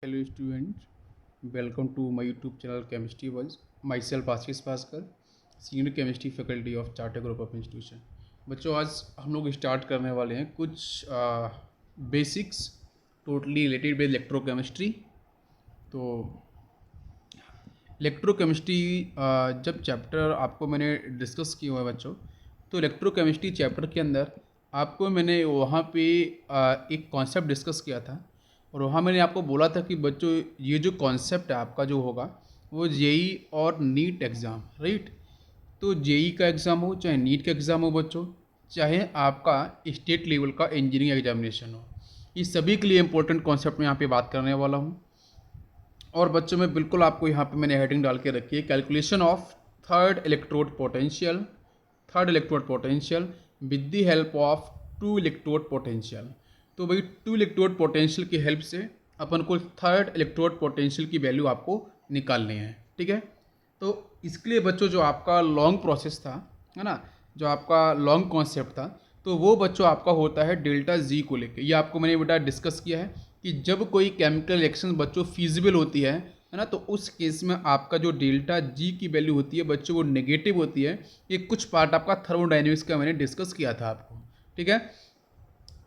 Hello student, welcome to my YouTube channel Chemistry World. Myself Ashish Bhaskar, senior chemistry faculty of charter group of institution. बच्चों आज हम लोग start करने वाले हैं कुछ basics totally related with electrochemistry. तो इलेक्ट्रोकेमिस्ट्री जब चैप्टर आपको मैंने डिस्कस किया हुआ है बच्चों, तो इलेक्ट्रोकेमिस्ट्री चैप्टर के अंदर आपको मैंने वहाँ पे एक कॉन्सेप्ट डिस्कस किया था और वहाँ मैंने आपको बोला था कि बच्चों ये जो कॉन्सेप्ट है आपका जो होगा वो जेई और नीट एग्ज़ाम, राइट। तो जेई का एग्ज़ाम हो चाहे नीट का एग्ज़ाम हो बच्चों, चाहे आपका स्टेट लेवल का इंजीनियरिंग एग्जामिनेशन हो, इस सभी के लिए इंपॉर्टेंट कॉन्सेप्ट मैं यहाँ पे बात करने वाला हूँ। और बच्चों में बिल्कुल आपको यहाँ पे मैंने हेडिंग डाल के रखी है, calculation of third electrode potential with the help of two electrode potential. तो भाई टू इलेक्ट्रोड पोटेंशियल की हेल्प से अपन को थर्ड इलेक्ट्रोड पोटेंशियल की वैल्यू आपको निकालनी है, ठीक है। तो इसके लिए बच्चों जो आपका लॉन्ग प्रोसेस था, है ना, जो आपका लॉन्ग कॉन्सेप्ट था, तो वो बच्चों आपका होता है डेल्टा जी को लेके। ये आपको मैंने बेटा डिस्कस किया है कि जब कोई केमिकल रिएक्शन बच्चों फीजिबल होती है ना, तो उस केस में आपका जो डेल्टा जी की वैल्यू होती है बच्चों वो नेगेटिव होती है। ये कुछ पार्ट आपका थर्मोडायनेमिक्स का मैंने डिस्कस किया था आपको, ठीक है।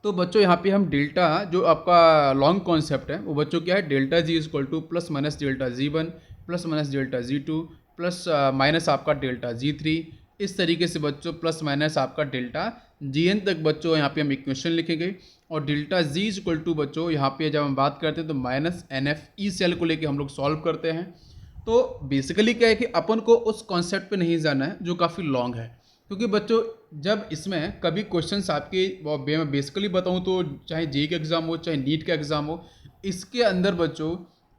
तो बच्चों यहाँ पे हम डेल्टा जो आपका लॉन्ग कॉन्सेप्ट है वो बच्चों क्या है, delta G is equal to plus minus delta G one plus minus delta G two plus minus आपका डेल्टा जी थ्री, इस तरीके से बच्चों प्लस माइनस आपका डेल्टा जी एन तक बच्चों यहाँ पे हम इक्वेशन लिखेंगे। और delta G is equal to बच्चों यहाँ पे जब हम बात करते हैं तो minus n F E cell को लेके हम लोग सॉल्व करते हैं। तो बेसिकली क्या है कि अपन को उस कॉन्सेप्ट पे नहीं जाना है जो काफ़ी लॉन्ग है, क्योंकि बच्चों जब इसमें कभी क्वेश्चंस आपके मैं बेसिकली बताऊं तो चाहे जेई का एग्ज़ाम हो चाहे नीट का एग्ज़ाम हो, इसके अंदर बच्चों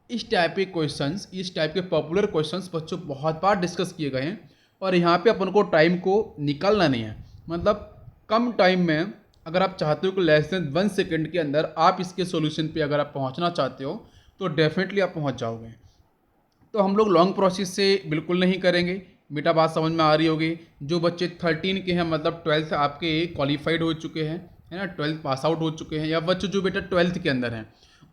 इस टाइप के क्वेश्चंस, इस टाइप के पॉपुलर क्वेश्चंस बच्चों बहुत बार डिस्कस किए गए हैं। और यहाँ पे अपन को टाइम को निकालना नहीं है, मतलब कम टाइम में अगर आप चाहते हो कि लेस देन 1 सेकेंड के अंदर आप इसके सॉल्यूशन पे अगर आप पहुँचना चाहते हो तो डेफिनेटली आप पहुँच जाओगे। तो हम लोग लॉन्ग प्रोसेस से बिल्कुल नहीं करेंगे, बेटा बात समझ में आ रही होगी। जो बच्चे 13 के हैं, मतलब 12th आपके क्वालिफाइड हो चुके हैं, है ना, 12th पास आउट हो चुके हैं, या बच्चे जो बेटा 12th के अंदर हैं,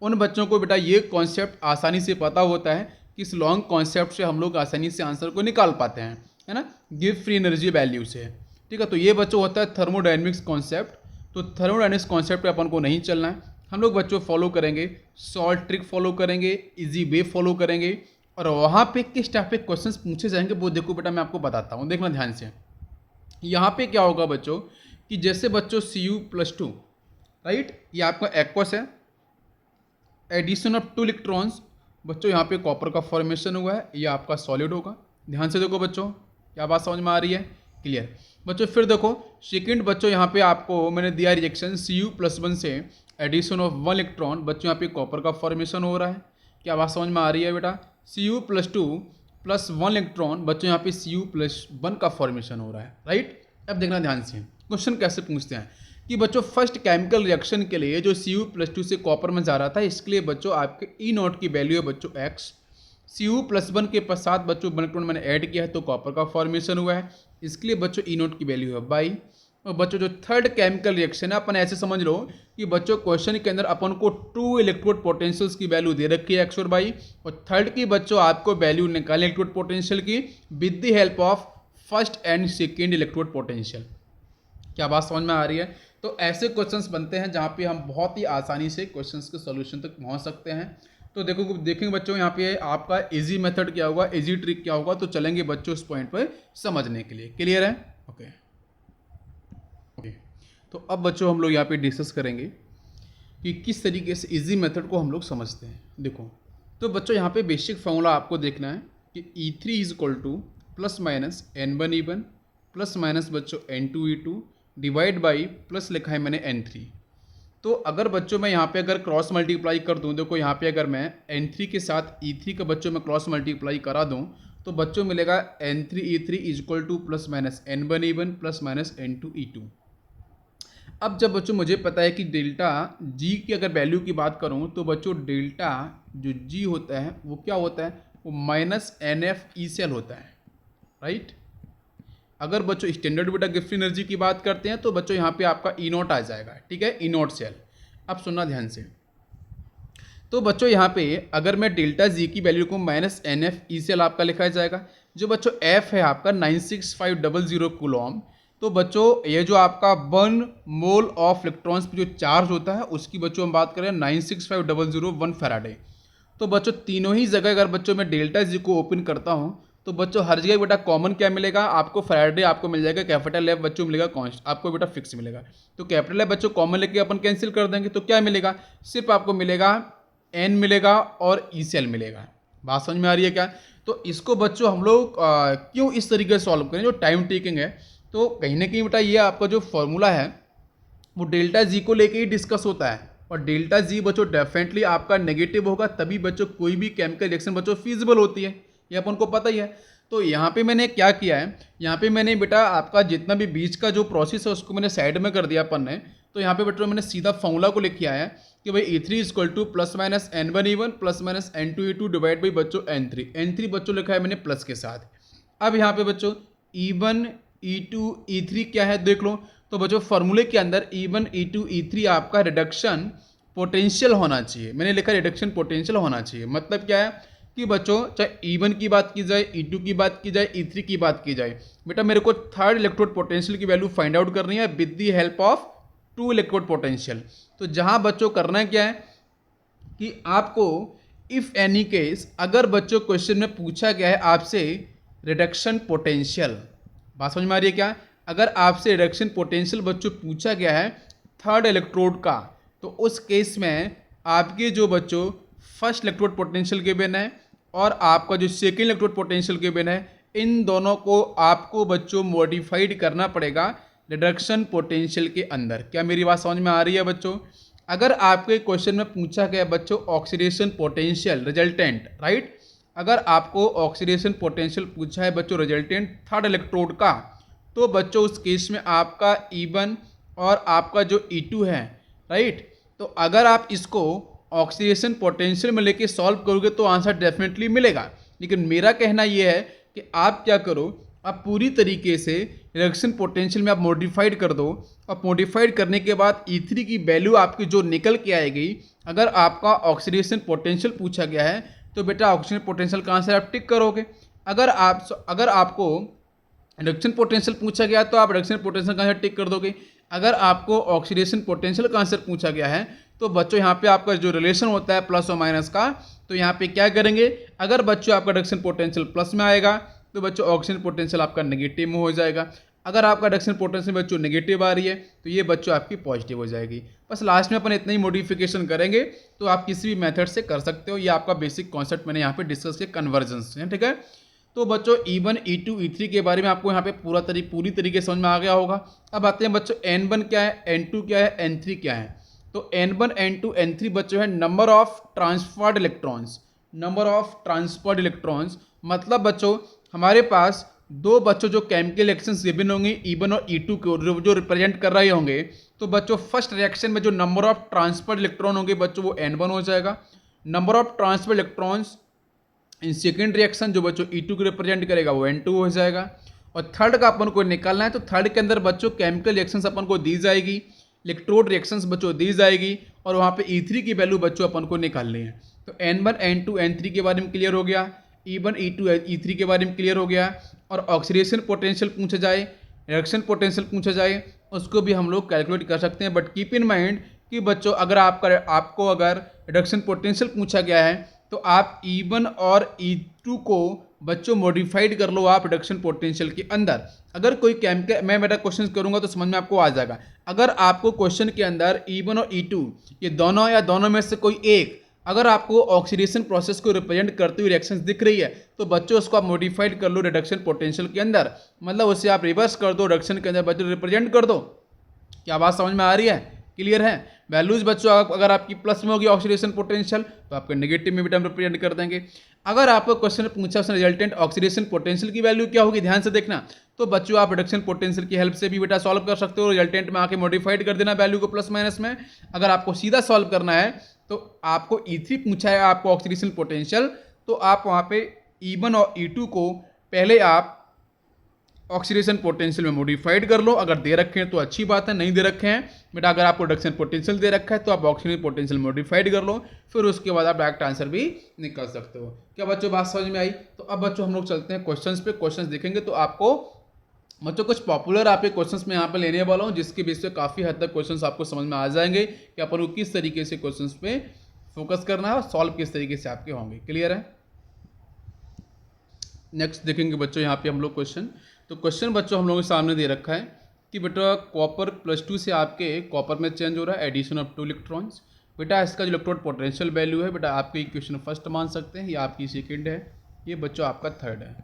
उन बच्चों को बेटा ये कॉन्सेप्ट आसानी से पता होता है कि इस लॉन्ग कॉन्सेप्ट से हम लोग आसानी से आंसर को निकाल पाते हैं, है ना, गिव फ्री एनर्जी वैल्यू से, ठीक है। तो ये बच्चों होता है थर्मोडायनेमिक्स कॉन्सेप्ट। तो थर्मोडायनेमिक्स कॉन्सेप्ट पे अपन को नहीं चलना है, हम लोग बच्चों फॉलो करेंगे सॉल्ट ट्रिक फॉलो करेंगे, इजी वे फॉलो करेंगे। और वहाँ पे किस टाइप के क्वेश्चंस पूछे जाएंगे वो देखो बेटा मैं आपको बताता हूँ, देखना ध्यान से। यहाँ पे क्या होगा बच्चों कि जैसे बच्चों Cu+2, राइट, ये आपका एक्वस है, एडिशन ऑफ 2 इलेक्ट्रॉन्स, बच्चों यहाँ पे कॉपर का फॉर्मेशन हुआ है, ये आपका सॉलिड होगा। ध्यान से देखो बच्चों, क्या बात समझ में आ रही है, क्लियर बच्चों। फिर देखो सेकंड बच्चों, यहाँ पे आपको मैंने दिया रिएक्शन Cu+1 से एडिशन ऑफ 1 इलेक्ट्रॉन, बच्चों यहाँ पे कॉपर का फॉर्मेशन हो रहा है। क्या बात समझ में आ रही है बेटा, Cu+2 प्लस 1 इलेक्ट्रॉन, बच्चों यहाँ पे Cu+1 का फॉर्मेशन हो रहा है, राइट। अब देखना ध्यान से क्वेश्चन कैसे पूछते हैं कि बच्चों फर्स्ट केमिकल रिएक्शन के लिए जो Cu+2 से कॉपर में जा रहा था, इसके लिए बच्चों आपके E0 की वैल्यू है बच्चों x। Cu+1 के पश्चात बच्चों 1 इलेक्ट्रॉन मैंने ऐड किया है तो कॉपर का फॉर्मेशन हुआ है, इसके लिए बच्चों E0 की वैल्यू है बाई। और बच्चों जो थर्ड केमिकल रिएक्शन है, अपन ऐसे समझ लो कि बच्चों क्वेश्चन के अंदर अपन को 2 इलेक्ट्रोड पोटेंशियल्स की वैल्यू दे रखी है एक्स और बाई, और थर्ड की बच्चों आपको वैल्यू निकालनी इलेक्ट्रोड पोटेंशियल की with the help of first and second electrode potential. क्या बात समझ में आ रही है। तो ऐसे क्वेश्चंस बनते हैं जहाँ पे हम बहुत ही आसानी से क्वेश्चंस के सॉल्यूशन तक पहुँच सकते हैं। तो देखो देखेंगे बच्चों यहाँ पे आपका इजी मेथड क्या होगा, इजी ट्रिक क्या होगा, तो चलेंगे बच्चों इस पॉइंट पर समझने के लिए, क्लियर है, ओके। तो अब बच्चों हम लोग यहाँ पे डिस्कस करेंगे कि किस तरीके से इजी मेथड को हम लोग समझते हैं। देखो तो बच्चों यहाँ पे बेसिक फॉर्मूला आपको देखना है कि E3 is equal to plus minus N1E1 plus minus बच्चों N2E2 डिवाइड बाई प्लस लिखा है मैंने N3। तो अगर बच्चों मैं यहाँ पे अगर क्रॉस मल्टीप्लाई कर दूँ, देखो यहाँ पे अगर मैं N3 के साथ E3 का बच्चों मैं क्रॉस मल्टीप्लाई करा दूँ तो बच्चों मिलेगा N3E3 is equal to plus minus N1E1 plus minus N2E2। अब जब बच्चों मुझे पता है कि डेल्टा जी की अगर वैल्यू की बात करूं तो बच्चों डेल्टा जो जी होता है वो क्या होता है, वो minus n F E cell होता है, राइट। अगर बच्चों स्टैंडर्ड बेटा गिफ्ट एनर्जी की बात करते हैं तो बच्चों यहाँ पे आपका ई नोट आ जाएगा, ठीक है, ई नोट सेल। अब सुनना ध्यान से, तो बच्चों यहाँ पे अगर मैं डेल्टा जी की वैल्यू को minus n F E cell आपका लिखा जाएगा। जो बच्चों एफ है आपका 96500 कूलॉम। तो बच्चों ये जो आपका 1 मोल ऑफ इलेक्ट्रॉन्स पे जो चार्ज होता है उसकी बच्चों हम बात करें 96500 फैराडे। तो बच्चों तीनों ही जगह अगर बच्चों मैं डेल्टा जी को ओपन करता हूँ तो बच्चों हर जगह बेटा कॉमन क्या मिलेगा आपको, फैराडे आपको मिल जाएगा, कैपिटल एफ बच्चों मिलेगा कॉन्स्ट, आपको बेटा फिक्स मिलेगा। तो कैपिटल एफ बच्चों कॉमन लेके अपन कैंसिल कर देंगे तो क्या मिलेगा, सिर्फ आपको मिलेगा एन मिलेगा और ई सेल मिलेगा। बात समझ में आ रही है क्या? तो इसको बच्चों हम लोग क्यों इस तरीके से सॉल्व करें, जो टाइम टेकिंग है। तो कहीं ना कहीं बेटा ये आपका जो फॉर्मूला है वो डेल्टा जी को लेके ही डिस्कस होता है, और डेल्टा जी बच्चों डेफिनेटली आपका नेगेटिव होगा, तभी बच्चों कोई भी केमिकल रिएक्शन बच्चों फीजिबल होती है, ये अपन को पता ही है। तो यहाँ पे मैंने क्या किया है, यहाँ पे मैंने बेटा आपका जितना भी बीच का जो प्रोसेस है उसको मैंने साइड में कर दिया अपन ने। तो यहाँ पे बेटा मैंने सीधा फॉर्मूला को लिख किया है कि भाई E3 equal to plus minus N1E1 plus minus N2E2 divide by बच्चों N3 बच्चों लिखा है मैंने प्लस के साथ। अब यहाँ पे बच्चों E1 E2 E3 क्या है देख लो। तो बच्चों फॉर्मूले के अंदर E1 E2 E3 आपका रिडक्शन पोटेंशियल होना चाहिए, मैंने लिखा रिडक्शन पोटेंशियल होना चाहिए। मतलब क्या है कि बच्चों चाहे E1 की बात की जाए, E2 की बात की जाए, E3 की बात की जाए, बेटा मेरे को थर्ड इलेक्ट्रोड पोटेंशियल की वैल्यू फाइंड आउट करनी है with the help of two electrode potential. तो जहां बच्चों करना है क्या है कि आपको इफ एनी केस अगर बच्चों क्वेश्चन में पूछा गया है आपसे रिडक्शन पोटेंशियल, बात समझ में आ रही है क्या, अगर आपसे रिडक्शन पोटेंशियल बच्चों पूछा गया है थर्ड इलेक्ट्रोड का, तो उस केस में आपके जो बच्चों फर्स्ट इलेक्ट्रोड पोटेंशियल गिवन है और आपका जो सेकेंड इलेक्ट्रोड पोटेंशियल गिवन है, इन दोनों को आपको बच्चों मॉडिफाइड करना पड़ेगा रिडक्शन पोटेंशियल के अंदर। क्या मेरी बात समझ में आ रही है बच्चों? अगर आपके क्वेश्चन में पूछा गया बच्चों ऑक्सीडेशन पोटेंशियल रिजल्टेंट, राइट, अगर आपको ऑक्सीडेशन पोटेंशियल पूछा है बच्चों रिजल्टेंट थर्ड इलेक्ट्रोड का, तो बच्चों उस केस में आपका E1 और आपका जो E2 है, राइट, तो अगर आप इसको ऑक्सीडेशन पोटेंशियल में लेके सॉल्व करोगे तो आंसर डेफिनेटली मिलेगा। लेकिन मेरा कहना यह है कि आप क्या करो, आप पूरी तरीके से रिडक्शन पोटेंशियल में आप मॉडिफाइड कर दो, और मॉडिफाइड करने के बाद E3 की वैल्यू आपकी जो निकल के आएगी, अगर आपका ऑक्सीडेशन पोटेंशियल पूछा गया है तो बेटा ऑक्सीडेशन पोटेंशियल का आंसर आप टिक करोगे। अगर आपको रिडक्शन पोटेंशियल पूछा गया तो आप रिडक्शन पोटेंशियल का आंसर टिक कर दोगे। अगर आपको ऑक्सीडेशन पोटेंशियल का आंसर पूछा गया है तो बच्चों यहाँ पे आपका जो रिलेशन होता है प्लस और माइनस का, तो यहाँ पे क्या करेंगे, अगर बच्चों आपका रिडक्शन पोटेंशियल प्लस में आएगा तो बच्चों ऑक्सीजन पोटेंशियल आपका नेगेटिव में हो जाएगा। अगर आपका रिडक्शन पोटेंशियल बच्चों नेगेटिव आ रही है तो ये बच्चों आपकी पॉजिटिव हो जाएगी। बस लास्ट में अपन इतना ही मॉडिफिकेशन करेंगे, तो आप किसी भी मेथड से कर सकते हो। ये आपका बेसिक कॉन्सेप्ट मैंने यहाँ पे डिस्कस किया कन्वर्जेंस है, ठीक है। तो बच्चों E1 E2 E3 के बारे में आपको यहाँ पे पूरी तरीके समझ में आ गया होगा। अब आते हैं बच्चों N1 क्या है, N2 क्या है, N3 क्या है। तो N1 N2 N3 बच्चों है number of transferred electrons, number of transferred electrons, मतलब बच्चों हमारे पास दो बच्चों जो केमिकल रिएक्शंस गिवन होंगे E1 और E2 को जो रिप्रेजेंट कर रहे होंगे, तो बच्चों फर्स्ट रिएक्शन में जो नंबर ऑफ ट्रांसफर्ड इलेक्ट्रॉन होंगे बच्चों वो N1 हो जाएगा। Number of transferred electrons in second reaction जो बच्चों E2 को रिप्रेजेंट करेगा वो N2 हो जाएगा। और थर्ड का अपन को निकालना है, तो थर्ड के अंदर बच्चों केमिकल रिएक्शंस अपन को दी जाएगी, इलेक्ट्रोड रिएक्शंस बच्चों दी जाएगी, और वहाँ पे E3 की वैल्यू बच्चों अपन को निकालनी है। तो N1 N2 N3 के बारे में क्लियर हो गया, E1 E2 E3 के बारे में क्लियर हो गया। और ऑक्सीडेशन पोटेंशियल पूछा जाए, रिडक्शन पोटेंशियल पूछा जाए, उसको भी हम लोग कैलकुलेट कर सकते हैं। बट कीप इन माइंड कि बच्चों अगर आपको अगर रिडक्शन पोटेंशियल पूछा गया है तो आप E1 और E2 को बच्चों मॉडिफाइड कर लो आप रिडक्शन पोटेंशियल के अंदर। अगर कोई केमिकल मैं बेटा क्वेश्चन करूंगा तो समझ में आपको आ जाएगा। अगर आपको क्वेश्चन के अंदर E1 और E2 ये दोनों या दोनों में से कोई एक अगर आपको ऑक्सीडेशन प्रोसेस को रिप्रेजेंट करती हुई रिएक्शंस दिख रही है तो बच्चों उसको आप मॉडिफाइड कर लो रिडक्शन पोटेंशियल के अंदर, मतलब उसे आप रिवर्स कर दो, रिडक्शन के अंदर बच्चों रिप्रेजेंट कर दो। क्या बात समझ में आ रही है, क्लियर है? वैल्यूज बच्चों अगर आपकी प्लस में होगी ऑक्सीडेशन पोटेंशियल तो आपके नेगेटिव में भी हम रिप्रेजेंट कर देंगे। अगर आपको क्वेश्चन पूछा उसने रिजल्टेंट ऑक्सीडेशन पोटेंशियल की वैल्यू क्या होगी, ध्यान से देखना, तो बच्चों आप रिडक्शन पोटेंशियल की हेल्प से भी बेटा सॉल्व कर सकते हो, रिजल्टेंट में आके मॉडिफाइड कर देना वैल्यू को प्लस माइनस में। अगर आपको सीधा सॉल्व करना है तो आपको E3 पूछा है आपको ऑक्सीडेशन पोटेंशियल, तो आप वहाँ पे E1 और E2 को पहले आप ऑक्सीडेशन पोटेंशियल में मॉडिफाइड कर लो, अगर दे रखे हैं तो अच्छी बात है, नहीं दे रखे हैं बेटा अगर आपको रिडक्शन पोटेंशियल दे रखा है तो आप ऑक्सीडेशन पोटेंशियल मॉडिफाइड कर लो, फिर उसके बाद आप डायरेक्ट आंसर भी निकाल सकते हो। क्या बच्चों बात समझ में आई? तो अब बच्चों हम लोग चलते हैं क्वेश्चंस पे। क्वेश्चंस देखेंगे तो आपको बच्चों कुछ पॉपुलर आपके क्वेश्चंस में यहाँ पे लेने वाला हूँ, जिसके बेस पे काफ़ी हद तक क्वेश्चंस आपको समझ में आ जाएंगे कि अपन को किस तरीके से क्वेश्चंस पे फोकस करना है और सॉल्व किस तरीके से आपके होंगे। क्लियर है? नेक्स्ट देखेंगे बच्चों यहाँ पे हम लोग क्वेश्चन। तो क्वेश्चन बच्चों हम लोगों के सामने दे रखा है कि बेटा कॉपर +2 से आपके कॉपर में चेंज हो रहा है, एडिशन ऑफ 2 इलेक्ट्रॉन्स। बेटा इसका जो इलेक्ट्रोड पोटेंशियल वैल्यू है बेटा आपके इक्वेशन फर्स्ट मान सकते हैं, ये आपकी सेकंड है, ये बच्चों आपका थर्ड है।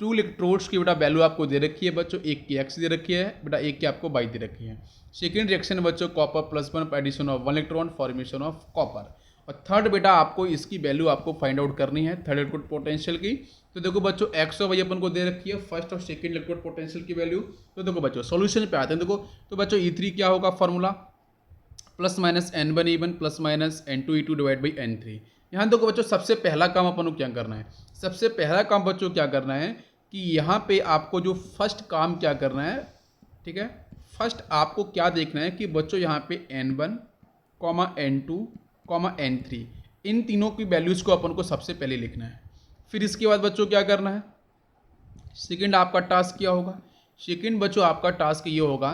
2 इलेक्ट्रोड्स की बेटा वैल्यू आपको दे रखी है बच्चों, एक की x दे रखी है बेटा, एक की आपको y दे रखी है। सेकेंड रिएक्शन बच्चों copper +1 addition of 1 electron formation of copper. और थर्ड बेटा आपको इसकी वैल्यू आपको फाइंड आउट करनी है थर्ड इलेक्ट्रोड पोटेंशियल की। तो देखो बच्चों x और y अपन को दे रखी है फर्स्ट और सेकंड इलेक्ट्रोड पोटेंशियल की वैल्यू। तो देखो बच्चों सॉल्यूशन पे आते हैं। देखो तो बच्चों E3 क्या होगा formula, +-N1E1 +-N2E2 divide by N3। यहाँ देखो बच्चों सबसे पहला काम अपन को क्या करना है, सबसे पहला काम बच्चों क्या करना है कि यहाँ पे आपको जो फर्स्ट काम क्या करना है, ठीक है, फर्स्ट आपको क्या देखना है कि बच्चों यहाँ पे N1, N2, N3 इन तीनों की वैल्यूज़ को अपन को सबसे पहले लिखना है। फिर इसके बाद बच्चों क्या करना है, सेकंड आपका टास्क क्या होगा, सेकंड बच्चों आपका टास्क ये होगा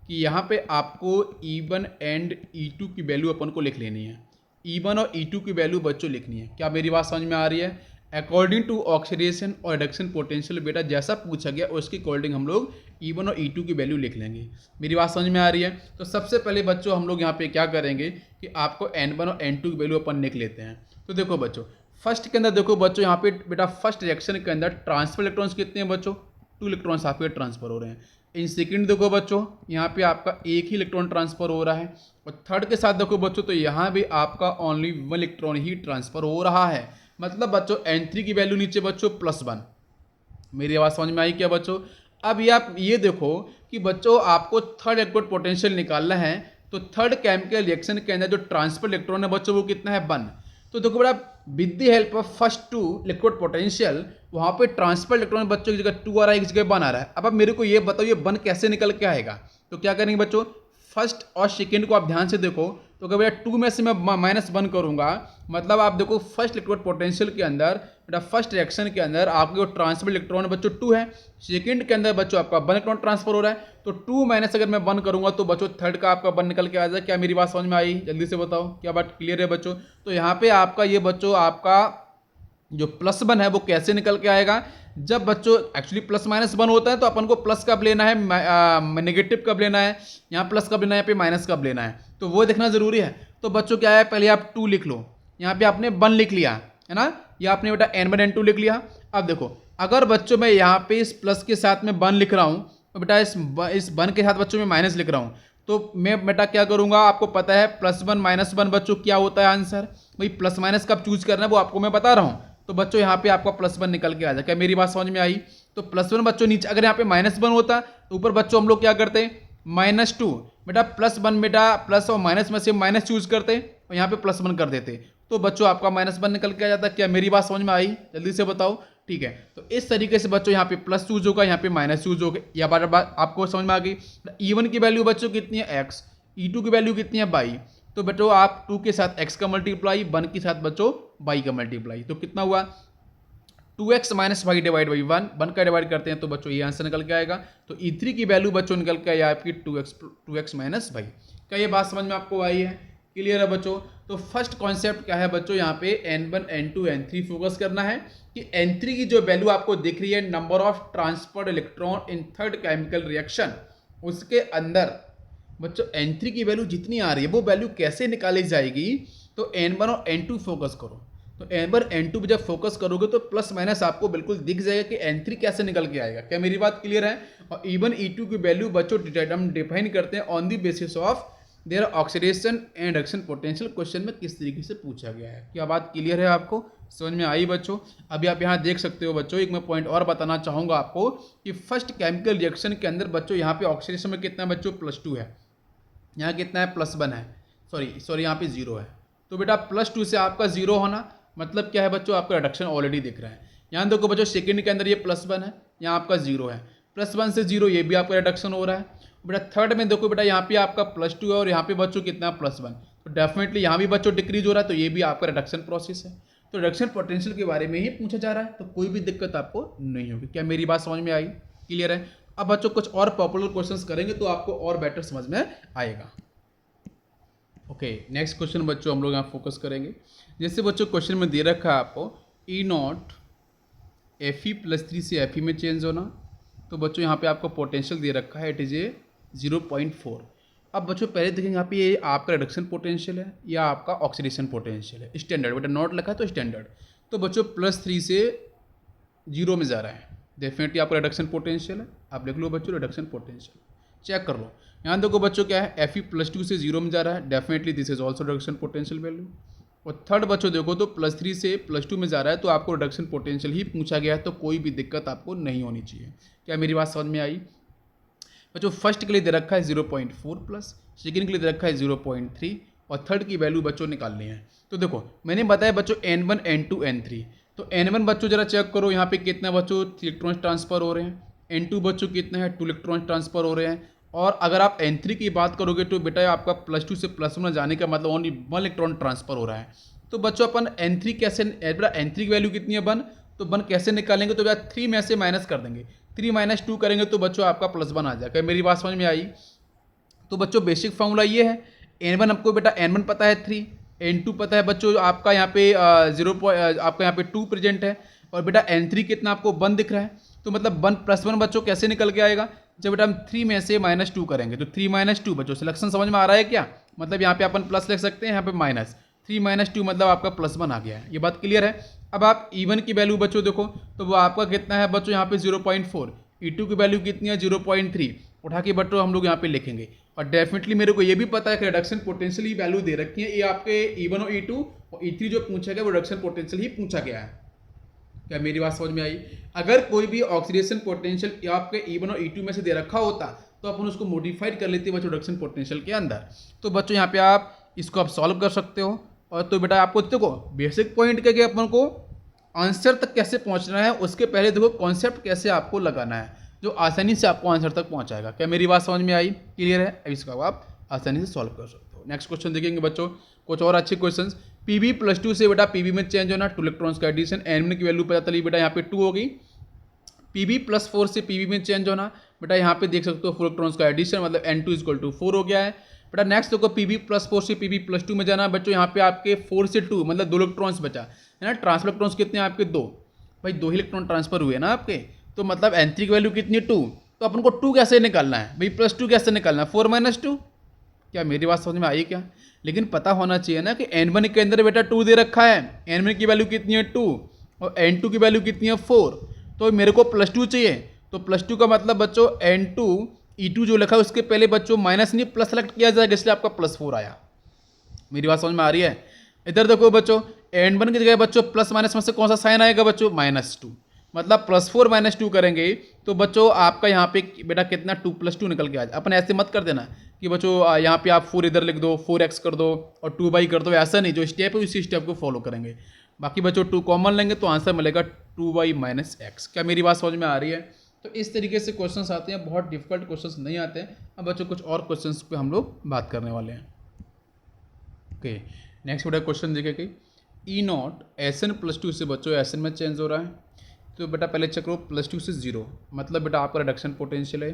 कि यहाँ पे आपको E1 एंड E2 की वैल्यू अपन को लिख लेनी है। E1 और E2 की वैल्यू बच्चों लिखनी है। क्या मेरी बात समझ में आ रही है? अकॉर्डिंग टू ऑक्सीडेशन और रिडक्शन पोटेंशियल बेटा जैसा पूछा गया उसके अकॉर्डिंग हम लोग E1 और E2 की वैल्यू लिख लेंगे। मेरी बात समझ में आ रही है? तो सबसे पहले बच्चों हम लोग यहाँ पे क्या करेंगे कि आपको N1 और N2 की वैल्यू अपन लिख लेते हैं। तो देखो बच्चों फर्स्ट के अंदर देखो बच्चों यहाँ पे बेटा फर्स्ट रिएक्शन के अंदर ट्रांसफर इलेक्ट्रॉन्स कितने हैं बच्चों, 2 इलेक्ट्रॉन्स आपके ट्रांसफर हो रहे हैं। इन सेकंड देखो बच्चों यहाँ पे आपका एक ही इलेक्ट्रॉन ट्रांसफर हो रहा है, और थर्ड के साथ देखो बच्चों तो यहाँ भी आपका ओनली 1 इलेक्ट्रॉन ही ट्रांसफर हो रहा है। मतलब बच्चों N3 की वैल्यू नीचे बच्चों +1। मेरी आवाज़ समझ में आई क्या बच्चों? अब ये आप ये देखो कि बच्चों आपको थर्ड इलेक्ट्रोड पोटेंशियल निकालना है, तो थर्ड केमिकल रिएक्शन के अंदर जो ट्रांसफर इलेक्ट्रॉन है बच्चों वो कितना है 1। तो देखो बेटा with the help of first 2 electrode potential वहाँ पे ट्रांसफर इलेक्ट्रॉन बच्चों की जगह 2 आ रहा है, एक जगह 1 आ रहा है। अब मेरे को ये बताओ ये 1 कैसे निकल के आएगा? तो क्या करेंगे बच्चों फर्स्ट और सेकेंड को आप ध्यान से देखो, तो अगर बेटा 2 में से मैं -1 करूंगा, मतलब आप देखो फर्स्ट इलेक्ट्रोड पोटेंशियल के अंदर बेटा फर्स्ट रिएक्शन के अंदर आपके जो ट्रांसफर इलेक्ट्रॉन बच्चों 2 है, सेकंड के अंदर बच्चों आपका 1 इलेक्ट्रॉन ट्रांसफर हो रहा है। तो 2 माइनस अगर मैं 1 करूंगा तो बच्चों थर्ड का आपका 1 निकल के आ जाए। क्या मेरी बात समझ में आई? जल्दी से बताओ क्या बात क्लियर है बच्चों? तो यहाँ पे आपका ये बच्चों आपका जो +1 है वो कैसे निकल के आएगा, जब बच्चों एक्चुअली +-1 होता है तो अपन को प्लस कब लेना है, नेगेटिव कब लेना है, यहाँ प्लस कब लेना है, यहाँ पे माइनस कब लेना है, तो वो देखना जरूरी है। तो बच्चों क्या है पहले आप 2 लिख लो, यहाँ पे आपने 1 लिख लिया है ना, या आपने बेटा N1 N2 लिख लिया। अब देखो अगर बच्चों मैं यहाँ पे इस प्लस के साथ में 1 लिख रहा हूँ, तो बेटा इस 1 के साथ बच्चों में माइनस लिख रहा हूँ, तो मैं बेटा क्या करूँगा, आपको पता है +1 -1 बच्चों क्या होता है आंसर, भाई प्लस माइनस कब चूज करना है वो आपको मैं बता रहा हूँ। तो बच्चों यहाँ पे आपका +1 निकल के आ जाए। क्या मेरी बात समझ में आई? तो +1 बच्चों नीचे, अगर यहाँ पे -1 होता तो ऊपर बच्चों हम लोग क्या करते -2, बेटा +1 बेटा प्लस और माइनस में से माइनस चूज करते और यहाँ पे +1 कर देते, तो बच्चों आपका -1 निकल के आ जाता। क्या मेरी बात समझ में आई? जल्दी से बताओ। ठीक है, तो इस तरीके से बच्चों यहाँ पे प्लस चूज होगा, यहाँ पे माइनस चूज होगा। या बात आपको समझ में आ गई। E1 की वैल्यू बच्चों कितनी है x, E2 की वैल्यू कितनी है y, तो बच्चों आप 2 के साथ x का मल्टीप्लाई, 1 के साथ बच्चों y का मल्टीप्लाई, तो कितना हुआ 2x - y डिवाइड बाई 1 का डिवाइड करते हैं तो बच्चों ये आंसर निकल के आएगा। तो E3 की वैल्यू बच्चों निकल के आया आपकी 2x - y। क्या ये बात समझ में आपको आई है? क्लियर है बच्चों? तो फर्स्ट कॉन्सेप्ट क्या है बच्चों, यहाँ पे N1 N2 N3 फोकस करना है कि N3 की जो वैल्यू आपको दिख रही है number of transferred electron in third chemical reaction, उसके अंदर बच्चों N3 की वैल्यू जितनी आ रही है वो वैल्यू कैसे निकाली जाएगी, तो N1 और N2 फोकस करो। तो N1 N2 पे जब फोकस करोगे तो प्लस माइनस आपको बिल्कुल दिख जाएगा कि N3 कैसे निकल के आएगा। क्या मेरी बात क्लियर है? और E1 E2 की वैल्यू बच्चों हम डिफाइन करते हैं on the basis of their oxidation and reduction potential. Question में किस तरीके से पूछा गया है। क्या बात क्लियर है? आपको समझ में आई बच्चों? अभी आप यहाँ देख सकते हो बच्चों, एक मैं पॉइंट और बताना चाहूँगा आपको कि फर्स्ट केमिकल रिएक्शन के अंदर बच्चों यहाँ पे ऑक्सीडेशन में कितना बच्चों +2 है, यहाँ कितना है +1 है, सॉरी यहाँ पे 0 है। तो बेटा +2 से आपका 0 होना मतलब क्या है बच्चों, आपका रिडक्शन ऑलरेडी दिख रहा है। यहाँ देखो बच्चों सेकंड के अंदर ये +1 है, यहाँ आपका 0 है। +1 से 0 ये भी आपका रिडक्शन हो रहा है। बेटा थर्ड में देखो बेटा यहाँ पे आपका +2 है और यहाँ पे बच्चों कितना +1, तो डेफिनेटली यहाँ भी बच्चों डिक्रीज हो रहा है, तो ये भी आपका रिडक्शन प्रोसेस है। तो रिडक्शन पोटेंशियल के बारे में ही पूछा जा रहा है, तो कोई भी दिक्कत आपको नहीं होगी। क्या मेरी बात समझ में आई? क्लियर है? अब बच्चों कुछ और पॉपुलर क्वेश्चंस करेंगे तो आपको और बेटर समझ में आएगा। ओके, नेक्स्ट क्वेश्चन बच्चों हम लोग यहाँ फोकस करेंगे। जैसे बच्चों क्वेश्चन में दे रखा है आपको E0 Fe+3 से Fe में चेंज होना, तो बच्चों यहाँ पे आपको पोटेंशियल दे रखा है, इट इज़ ए 0.4। अब बच्चों पहले देखेंगे यहाँ पे ये आपका रिडक्शन पोटेंशियल है या आपका ऑक्सीडेशन पोटेंशियल है। स्टैंडर्ड बेटा नोट लिखा है तो स्टैंडर्ड, तो बच्चों +3 से 0 में जा रहा है, डेफिनेटली आपका रिडक्शन पोटेंशियल है। आप लिख लो बच्चों रिडक्शन पोटेंशियल, चेक कर लो। यहाँ देखो बच्चों क्या है, Fe+2 से 0 में जा रहा है, definitely this is also reduction potential value. और थर्ड बच्चों देखो तो +3 से +2 में जा रहा है, तो आपको रिडक्शन पोटेंशियल ही पूछा गया है, तो कोई भी दिक्कत आपको नहीं होनी चाहिए। क्या मेरी बात समझ में आई? बच्चों फर्स्ट के लिए दे रखा है 0.4+, सेकेंड के लिए दे रखा है 0.3 और थर्ड की वैल्यू बच्चों निकालनी है। तो देखो मैंने बताया बच्चों N1 N2 N3, तो N1 बच्चों जरा चेक करो यहाँ पे कितना बच्चों 3 इलेक्ट्रॉन ट्रांसफर हो रहे हैं, N2 बच्चों कितना है 2 इलेक्ट्रॉन ट्रांसफर हो रहे हैं, और अगर आप N3 की बात करोगे तो बेटा आपका +2 से +1 में जाने का मतलब ओनली 1 इलेक्ट्रॉन ट्रांसफर हो रहा है। तो बच्चों अपन N3 कैसे, बेटा N3 की वैल्यू कितनी है 1, तो 1 कैसे निकालेंगे, तो बेटा 3 में से माइनस कर देंगे, 3 - 2 करेंगे तो बच्चों आपका +1 आ जाएगा। मेरी बात समझ में आई? तो बच्चों बेसिक फॉर्मूला ये है, N1 आपको बेटा N1 पता है 3, N2 पता है बच्चों आपका यहाँ पे आपका यहाँ पे 2 प्रेजेंट है, और बेटा N3 कितना आपको 1 दिख रहा है, तो मतलब 1 + 1 बच्चों कैसे निकल के आएगा, जब बेटा हम 3 में से -2 करेंगे, तो 3 - 2 बच्चों सिलेक्शन समझ में आ रहा है क्या? मतलब यहाँ पे अपन प्लस लिख सकते हैं, यहाँ पे माइनस, 3 - 2 मतलब आपका +1 आ गया है। ये बात क्लियर है? अब आप E1 की वैल्यू बच्चों देखो तो वो आपका कितना है बच्चों यहाँ पे 0.4, E2 की वैल्यू कितनी है 0.3, उठा के बच्चों हम लोग यहाँ पे लिखेंगे। और डेफिनेटली मेरे को ये भी पता है कि रिडक्शन पोटेंशियल ही वैल्यू दे रखी है, ये आपके E1 और E2 और E3 जो पूछा गया वो रिडक्शन पोटेंशियल ही पूछा गया है। क्या मेरी बात समझ में आई? अगर कोई भी ऑक्सीडेशन पोटेंशियल आपके E1 और E2 में से दे रखा होता तो अपन उसको मॉडिफाइड कर लेते बच्चों रिडक्शन पोटेंशियल के अंदर। तो बच्चों यहाँ पे आप इसको आप सॉल्व कर सकते हो। और तो बेटा आपको देखो बेसिक पॉइंट क्या कि अपन को आंसर तक कैसे पहुँचना है, उसके पहले देखो कॉन्सेप्ट कैसे आपको लगाना है जो आसानी से आपको आंसर तक पहुँचाएगा। क्या मेरी बात समझ में आई? क्लियर है? अब इसको आप आसानी से सॉल्व कर सकते हो। नेक्स्ट क्वेश्चन देखेंगे बच्चों, कुछ और अच्छे क्वेश्चन। Pb+2 से बेटा Pb में चेंज होना, 2 इलेक्ट्रॉन्स का एडिशन, N1 की वैल्यू पता चली बेटा यहाँ पे 2 हो गई। Pb+4 से Pb में चेंज होना, बेटा यहाँ पे देख सकते हो 4 इलेक्ट्रॉन्स का एडिशन, मतलब N2 = 4 हो गया है। बेटा नेक्स्ट देखो Pb+4 से Pb+2 में जाना बच्चों, यहाँ पे आपके 4 से 2 मतलब 2 इलेक्ट्रॉन्स बचा है ना। ट्रांसफर इलेक्ट्रॉन्स कितने हैं आपके 2, भाई 2 ही इलेक्ट्रॉन ट्रांसफर हुए ना आपके, तो मतलब N3 की वैल्यू कितनी है 2, तो अपन को 2 कैसे निकालना है भाई, +2 कैसे निकालना है, 4 - 2। क्या मेरी बात समझ में आई क्या? लेकिन पता होना चाहिए ना कि N1 के अंदर बेटा 2 दे रखा है, N1 की वैल्यू कितनी है 2 और N2 की वैल्यू कितनी है 4, तो मेरे को +2 चाहिए। तो +2 का मतलब बच्चों N2 E2 जो लिखा है उसके पहले बच्चों माइनस नहीं प्लस सेलेक्ट किया जाएगा, इसलिए आपका +4 आया। मेरी बात समझ में आ रही है? इधर देखो बच्चों N1 की जगह बच्चों प्लस माइनस में से कौन सा साइन आएगा बच्चों, -2, मतलब +4 - 2 करेंगे तो बच्चों आपका यहाँ पे बेटा कितना 2 + 2 निकल के आ जाए। अपन ऐसे मत कर देना कि बच्चों यहाँ पे आप 4 इधर लिख दो, 4x कर दो और 2 कर दो, ऐसा नहीं, जो स्टेप है उसी स्टेप को फॉलो करेंगे। बाकी बच्चों 2 कॉमन लेंगे तो आंसर मिलेगा 2y - x। क्या मेरी बात समझ में आ रही है? तो इस तरीके से क्वेश्चंस आते हैं, बहुत डिफिकल्ट क्वेश्चंस नहीं आते हैं। अब बच्चों कुछ और क्वेश्चंस पे हम लोग बात करने वाले हैं। ओके, नेक्स्ट बेटा क्वेश्चन देखिए कि E0 Sn+2 से बच्चों Sn में चेंज हो रहा है, तो बेटा पहले चेक करो +2 से 0 मतलब बेटा आपका रिडक्शन पोटेंशियल है।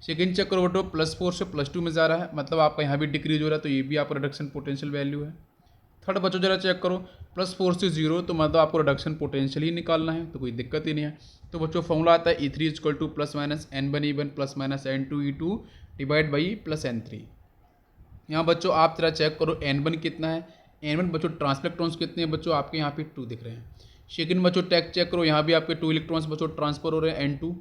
सेकेंड चेक करो बेटो +4 से +2 में जा रहा है, मतलब आपका यहाँ भी डिक्रीज हो रहा है, तो ये भी आपका रिडक्शन पोटेंशियल वैल्यू है। थर्ड बच्चों जरा चेक करो +4 से 0, तो मतलब आपको रिडक्शन पोटेंशियल ही निकालना है, तो कोई दिक्कत ही नहीं है। तो बच्चों फॉर्मूला आता है E3 = +- N1 E1 + N2 E2 / +N3। यहाँ बच्चों आप जरा चेक करो N1 कितना है, N1 बच्चों ट्रांसफर इलेक्ट्रॉन्स कितने हैं बच्चों आपके यहाँ पे 2 दिख रहे हैं। सेकंड बच्चों चेक करो यहाँ भी आपके 2 इलेक्ट्रॉन्स बच्चों ट्रांसफर हो रहे हैं N2।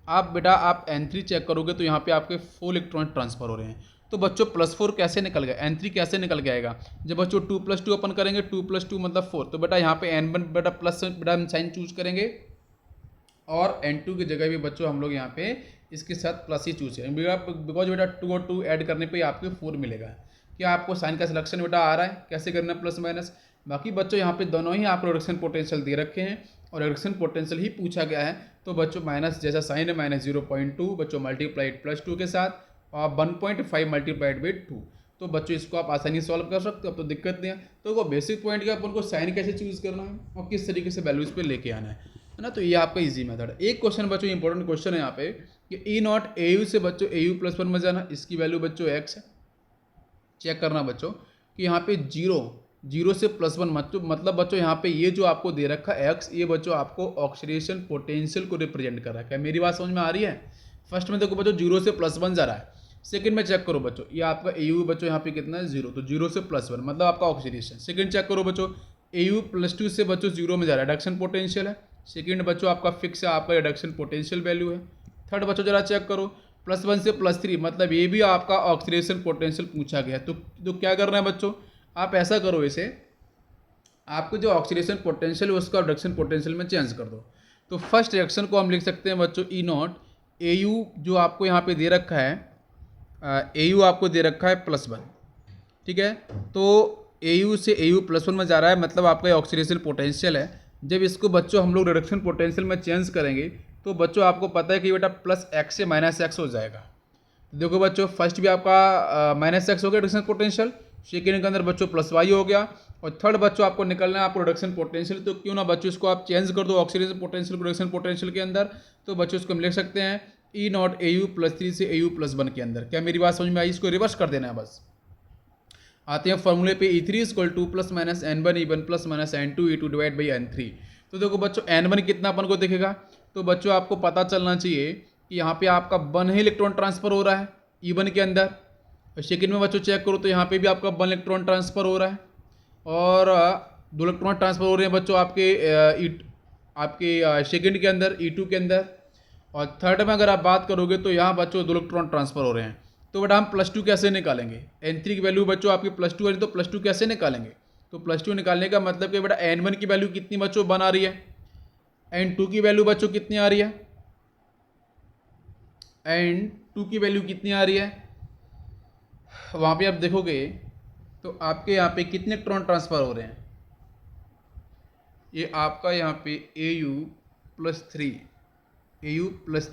आप बेटा आप N3 चेक करोगे तो यहाँ पे आपके 4 इलेक्ट्रॉन ट्रांसफर हो रहे हैं। तो बच्चों +4 कैसे निकल गया, N3 कैसे निकल के आएगा, जब बच्चों 2 + 2 अपन करेंगे 2 + 2 मतलब 4, तो बेटा यहाँ पे N1 बेटा प्लस बेटा हम साइन चूज करेंगे और N2 की जगह भी बच्चों हम लोग यहाँ पे इसके साथ प्लस ही चूज करेंगे, बिकॉज बेटा 2 और 2 ऐड करने पे आपको 4 मिलेगा। क्या आपको साइन का सिलेक्शन बेटा आ रहा है, कैसे करना है +- बाकी बच्चों यहाँ पे दोनों ही आपको रिडक्शन पोटेंशियल दे रखे हैं और रिडक्शन पोटेंशियल ही पूछा गया है। तो बच्चों माइनस जैसा साइन है -0.2 बच्चों मल्टीप्लाइड +2 के साथ और 1.5 मल्टीप्लाइड बाई 2। तो बच्चों इसको आप आसानी से सॉल्व कर सकते हो, अब तो दिक्कत नहीं है। तो वो बेसिक पॉइंट का अपन को साइन कैसे चूज़ करना है और किस तरीके से वैल्यूज़ पे लेके आना है ना। तो ये आपका इजी मेथड है। एक क्वेश्चन बच्चों इंपॉर्टेंट क्वेश्चन है यहाँ पे कि E0 AU से बच्चों AU +1 में जाना, इसकी वैल्यू बच्चों x है। चेक करना बच्चों कि यहाँ पे 0 से +1 मतलब बच्चों यहाँ पे ये जो आपको दे रखा है x, ये बच्चों आपको ऑक्सीडेशन पोटेंशियल को रिप्रेजेंट कर रखा है। मेरी बात समझ में आ रही है? फर्स्ट में देखो बच्चों 0 से +1 जा रहा है। सेकंड में चेक करो बच्चों, ये आपका AU बच्चों यहाँ पे कितना है 0, तो 0 से +1 मतलब आपका ऑक्सीडेशन। सेकंड चेक करो बच्चों AU +2 से बच्चों 0 में जा रहा है, रिडक्शन पोटेंशियल है। सेकंड बच्चों आपका फिक्स है, आपका रिडक्शन पोटेंशियल वैल्यू है। थर्ड बच्चों जरा चेक करो +1 से +3 मतलब ये भी आपका ऑक्सीडेशन पोटेंशियल पूछा गया है। तो क्या करना है बच्चों, आप ऐसा करो, इसे आपको जो ऑक्सीडेशन पोटेंशियल है उसका रिडक्शन पोटेंशियल में चेंज कर दो। तो फर्स्ट रिएक्शन को हम लिख सकते हैं बच्चों E0 AU जो आपको यहाँ पे दे रखा है, AU आपको दे रखा है +1, ठीक है। तो AU से AU +1 में जा रहा है मतलब आपका ऑक्सीडेशन पोटेंशियल है। जब इसको बच्चों हम लोग रिडक्शन पोटेंशियल में चेंज करेंगे तो बच्चों आपको पता है कि बेटा +x से -x हो जाएगा। तो देखो बच्चों फर्स्ट भी आपका -x हो गया रिडक्शन पोटेंशियल, सेकेंड के अंदर बच्चों +y हो गया और थर्ड बच्चों आपको निकलना है आपको रिडक्शन पोटेंशियल। तो क्यों ना बच्चों इसको आप चेंज कर दो ऑक्सीडेशन पोटेंशियल को रिडक्शन पोटेंशियल के अंदर। तो बच्चों इसको हम लिख सकते हैं E0 AU +3 से AU +1 के अंदर। क्या मेरी बात समझ में आई? इसको रिवर्स कर देना है बस। आते हैं फॉर्मूले पे E3 = 2 + -N1 E1 + -N2 E2 divide by N3। तो देखो बच्चों N1 कितना अपन को दिखेगा, तो बच्चों आपको पता चलना चाहिए कि यहाँ पे आपका 1 ही इलेक्ट्रॉन ट्रांसफर हो रहा है E1 के अंदर। और सेकेंड में बच्चों चेक करो तो यहाँ पे भी आपका 1 इलेक्ट्रॉन ट्रांसफर हो रहा है और 2 इलेक्ट्रॉन ट्रांसफर हो रहे हैं बच्चों आपके सेकेंड के अंदर E2 के अंदर। और थर्ड में अगर आप बात करोगे तो यहाँ बच्चों 2 इलेक्ट्रॉन ट्रांसफर हो रहे हैं। तो बेटा हम +2 कैसे निकालेंगे? N3 की वैल्यू बच्चों आपकी +2 है, तो +2 कैसे निकालेंगे? तो +2 निकालने का मतलब कि बेटा N1 की वैल्यू कितनी बच्चों 1 आ रही है, N2 की वैल्यू बच्चों कितनी आ रही है, N2 की वैल्यू कितनी आ रही है, वहाँ पे आप देखोगे तो आपके यहाँ पे कितने इलेक्ट्रॉन ट्रांसफर हो रहे हैं। ये आपका यहाँ पे AU+3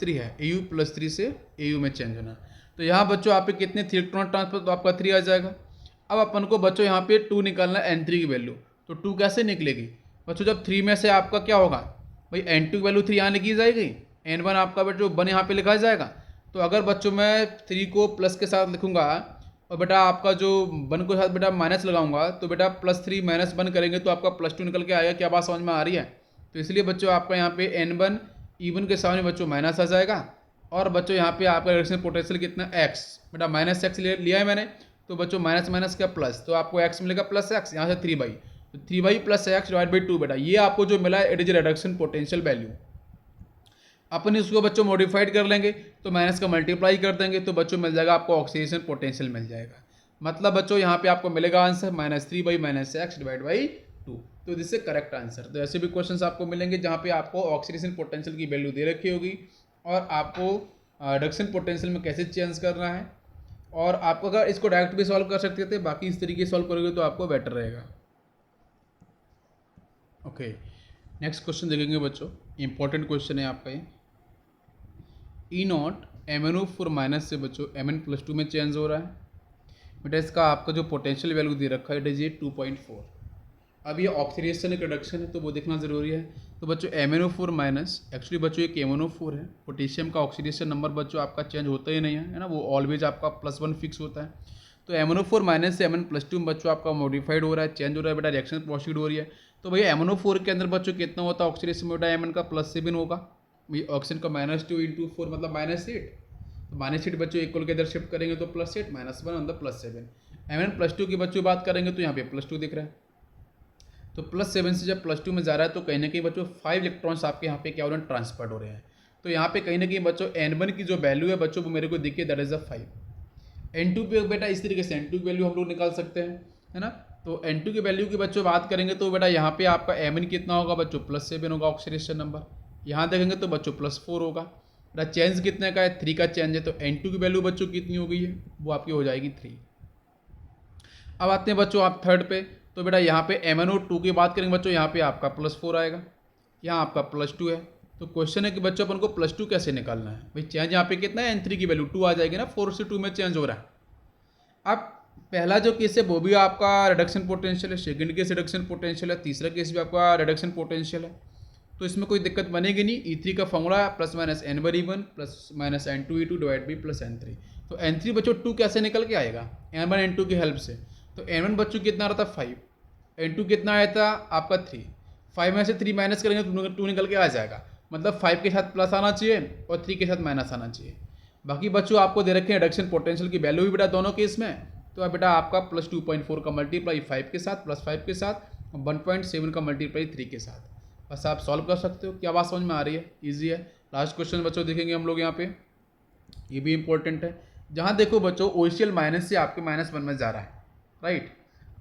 है, AU+3 से AU में चेंज होना। तो यहाँ बच्चों आप पे कितने 3 इलेक्ट्रॉन ट्रांसफर, तो आपका 3 आ जाएगा। अब अपन को बच्चों यहाँ पे 2 निकालना है N3 की वैल्यू। तो 2 कैसे निकलेगी बच्चों, जब 3 में से आपका क्या होगा भाई N2 की वैल्यू 3 यहाँ लिखी जाएगी, N1 आपका बच्चों 1 यहाँ पे लिखा जाएगा। तो अगर बच्चों मैं 3 को प्लस के साथ लिखूंगा और बेटा आपका जो 1 को साथ बेटा माइनस लगाऊंगा तो बेटा +3 - 1 करेंगे तो आपका +2 निकल के आएगा। क्या बात समझ में आ रही है? तो इसलिए बच्चों आपका यहाँ पे N1 E1 के सामने बच्चों माइनस आ जाएगा और बच्चों यहाँ पे आपका रिडक्शन पोटेंशियल कितना x, बेटा -x लिया है मैंने, तो बच्चों माइनस माइनस का प्लस, तो आपको x मिलेगा +x, यहाँ से 3/, तो 3/, +x डिवाइड बाई 2 बेटा ये आपको जो मिला है it is reduction potential value. अपन इसको बच्चों मॉडिफाइड कर लेंगे तो माइनस का मल्टीप्लाई कर देंगे तो बच्चों मिल जाएगा आपको ऑक्सीडेशन पोटेंशियल मिल जाएगा। मतलब बच्चों यहाँ पे आपको मिलेगा आंसर -3/- x डिवाइड बाई 2। तो दिस इज करेक्ट आंसर। तो ऐसे भी क्वेश्चंस आपको मिलेंगे जहाँ पे आपको ऑक्सीडेशन पोटेंशियल की वैल्यू दे रखी होगी और आपको रिडक्शन पोटेंशियल में कैसे चेंज करना है, और आपको अगर इसको डायरेक्ट भी सॉल्व कर सकते थे, बाकी इस तरीके से सॉल्व करोगे तो आपको बेटर रहेगा। ओके, नेक्स्ट क्वेश्चन देखेंगे बच्चों, इंपॉर्टेंट क्वेश्चन है आपका ये। E0 MnO4 माइनस से बच्चों Mn+2 में चेंज हो रहा है। बेटा इसका आपका जो पोटेंशियल वैल्यू दे रखा है इट इज ये 2.4। अब ये ऑक्सीडेशन एक रिडक्शन है तो वो देखना ज़रूरी है। तो बच्चों MnO4 माइनस, एक्चुअली बच्चों एक MnO4 है, पोटेशियम का ऑक्सीडेशन नंबर बच्चों आपका चेंज होता ही नहीं है ना, वो ऑलवेज आपका +1 फिक्स होता है। तो MnO4 माइनस से Mn+2 में बच्चों आपका मॉडिफाइड हो रहा है, चेंज हो रहा है बेटा, रिएक्शन प्रोसीड हो रही है। तो भैया MnO4 के अंदर बच्चों कितना होता है ऑक्सीडेशन बेटा, Mn का +7 होगा, ऑक्सीजन का -2 × 4 मतलब -8, तो -8 बच्चों इक्वल के इधर शिफ्ट करेंगे तो +8 -1 अंदर +7। Mn+2 की बच्चों बात करेंगे तो यहाँ पे +2 दिख रहा है, तो +7 से जब +2 में जा रहा है तो कहीं ना कहीं बच्चों 5 इलेक्ट्रॉन्स आपके यहाँ पे क्या हो रहे हैं, ट्रांसफर्ड हो रहे हैं। तो यहाँ पे कहीं ना कहीं बच्चों N1 की जो वैल्यू है बच्चों वो मेरे को दिखे दैट इज 5। N2 पे बेटा इस तरीके से N2 की वैल्यू हम लोग निकाल सकते हैं, है ना। तो N2 की वैल्यू की बच्चों बात करेंगे तो बेटा यहाँ पे आपका Mn कितना होगा बच्चों, +7 होगा ऑक्सीडेशन नंबर। यहाँ देखेंगे तो बच्चों +4 होगा। बेटा चेंज कितने का है, 3 का चेंज है, तो N2 की वैल्यू बच्चों कितनी हो गई है, वो आपकी हो जाएगी 3। अब आते हैं बच्चों आप थर्ड पे। तो बेटा यहाँ पे MnO2 की बात करेंगे बच्चों, यहाँ पे आपका +4 आएगा, यहाँ आपका +2 है। तो क्वेश्चन है कि बच्चों अपन को +2 कैसे निकालना है। भाई चेंज यहाँ पे कितना है, N3 की वैल्यू 2 आ जाएगी ना, 4 से 2 में चेंज हो रहा है। अब पहला जो केस है वो भी आपका रिडक्शन पोटेंशियल है, सेकंड केस रिडक्शन पोटेंशियल है, तीसरा केस भी आपका रिडक्शन पोटेंशियल है। तो इसमें कोई दिक्कत बनेगी नहीं। E3 का फॉर्मूला है +-N/E1 +-N2E2 divide by +N3। तो N3 बच्चों 2 कैसे निकल के आएगा, N1 N2 की हेल्प से। तो N1 बच्चों कितना आ रहा था 5, N2 कितना आया था आपका 3, 5 में से 3 माइनस करेंगे तो 2 निकल के आ जाएगा। मतलब 5 के साथ प्लस आना चाहिए और 3 के साथ माइनस आना चाहिए। बाकी बच्चों आपको दे रखे हैं रिडक्शन पोटेंशियल की वैल्यू भी बेटा दोनों केस में। तो अब बेटा आपका +2.4 का मल्टीप्लाई 5 के साथ, +5 के साथ, 1.7 का मल्टीप्लाई 3 के साथ। बस आप सॉल्व कर सकते हो। क्या बात समझ में आ रही है, ईजी है। लास्ट क्वेश्चन बच्चों देखेंगे हम लोग यहाँ पे, ये भी इंपॉर्टेंट है। जहाँ देखो बच्चों OCl माइनस से आपके -1 में जा रहा है, राइट।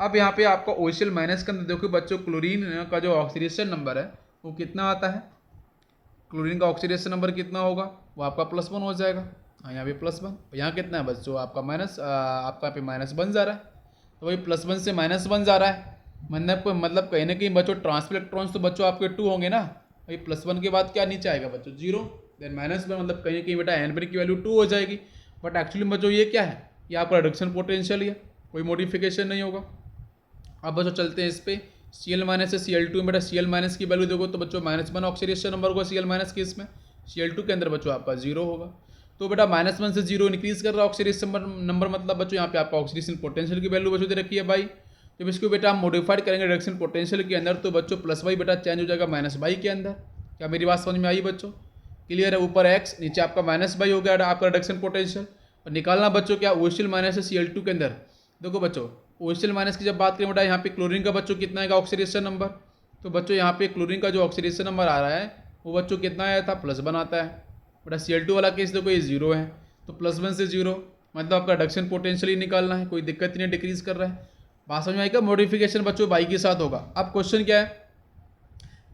अब यहाँ पे आपका OCl माइनस के अंदर देखो बच्चों क्लोरीन का जो ऑक्सीडेशन नंबर है वो कितना आता है, क्लोरीन का ऑक्सीडेशन नंबर कितना होगा, वो आपका +1 हो जाएगा। हाँ यहाँ पे +1, यहाँ कितना है बच्चों आपका आपका पे -1 जा रहा है। तो वही +1 से -1 जा रहा है, मतलब कहीं ना कहीं बच्चों ट्रांसफर इलेक्ट्रॉन्स तो बच्चों आपके 2 होंगे ना। भाई +1 के बाद क्या नीचे आएगा बच्चों 0, देन -1, मतलब कहीं ना कहीं बेटा N1 की वैल्यू 2 हो जाएगी। बट एक्चुअली बच्चों ये क्या है, ये आपका रिडक्शन पोटेंशियल है, कोई मॉडिफिकेशन नहीं होगा। अब बच्चों चलते हैं इस पे, Cl- से Cl2 में बेटा Cl- की वैल्यू देखो तो बच्चों -1 ऑक्सीडेशन नंबर होगा Cl- के इसमें, Cl2 के अंदर बच्चों आपका 0 होगा। तो बेटा -1 से 0 इंक्रीज कर रहा है ऑक्सीडेशन नंबर, मतलब बच्चों यहाँ पे आपका ऑक्सीडेशन पोटेंशियल की वैल्यू बच्चों दे रखी है बाई। जब इसको बेटा हम मॉडिफाइड करेंगे रिडक्शन पोटेंशियल के अंदर तो बच्चों +y बेटा चेंज हो जाएगा -y के अंदर। क्या मेरी बात समझ में आई बच्चों, क्लियर है। ऊपर x नीचे आपका -y हो गया आपका रिडक्शन पोटेंशियल। और निकालना बच्चों क्या OCl- से Cl2 के अंदर। देखो बच्चों OCl- की जब बात करें बेटा यहाँ पे क्लोरीन का बच्चों कितना है ऑक्सीडेशन नंबर, तो बच्चों यहाँ पे क्लोरीन का जो ऑक्सीडेशन नंबर आ रहा है वो बच्चों कितना आया था +1 आता है। बेटा Cl2 वाला केस देखो ये 0 है, तो +1 से 0 मतलब आपका रिडक्शन पोटेंशियल ही निकालना है, कोई दिक्कत नहीं है, डिक्रीज कर रहा है। बात समझ में आएगा। मॉडिफिकेशन बच्चों बाई के साथ होगा। अब क्वेश्चन क्या है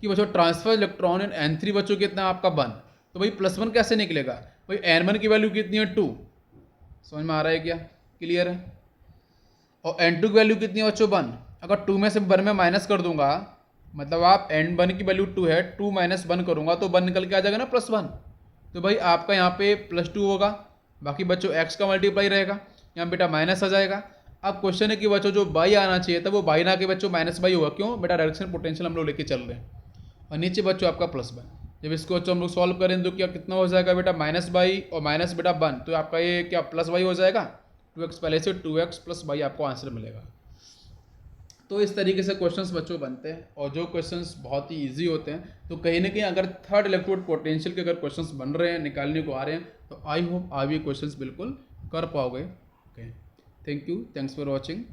कि बच्चों ट्रांसफर इलेक्ट्रॉन इन N3 बच्चों कितना आपका 1, तो भाई +1 कैसे निकलेगा, भाई N1 की वैल्यू कितनी है 2, समझ में आ रहा है क्या, क्लियर है। और N2 की वैल्यू कितनी है बच्चों 1, अगर 2 में से 1 में माइनस कर दूंगा, मतलब आप N1 की वैल्यू 2 है, 2 - 1 करूंगा तो 1 निकल के आ जाएगा ना +1। तो भाई आपका यहाँ पे +2 होगा, बाकी बच्चों x का मल्टीप्लाई रहेगा, यहाँ बेटा माइनस आ जाएगा। अब क्वेश्चन है कि बच्चों जो बाई आना चाहिए था वो बाई ना के बच्चों -y होगा, क्यों बेटा डायरेक्शन पोटेंशियल हम लोग लेके चल रहे हैं। और नीचे बच्चों आपका +1, जब इसको बच्चों हम लोग सॉल्व करें तो क्या कितना हो जाएगा बेटा -y और माइनस बेटा 1, तो आपका ये क्या +y हो जाएगा, 2x पहले से 2x + y आपको आंसर मिलेगा। तो इस तरीके से क्वेश्चंस बच्चों बनते हैं, और जो क्वेश्चंस बहुत ही इजी होते हैं, तो कहीं ना कहीं अगर थर्ड इलेक्ट्रोड पोटेंशियल के अगर क्वेश्चंस बन रहे हैं, निकालने को आ रहे हैं, तो आई होप आप ये क्वेश्चंस बिल्कुल कर पाओगे। Okay, thank you, thanks for watching.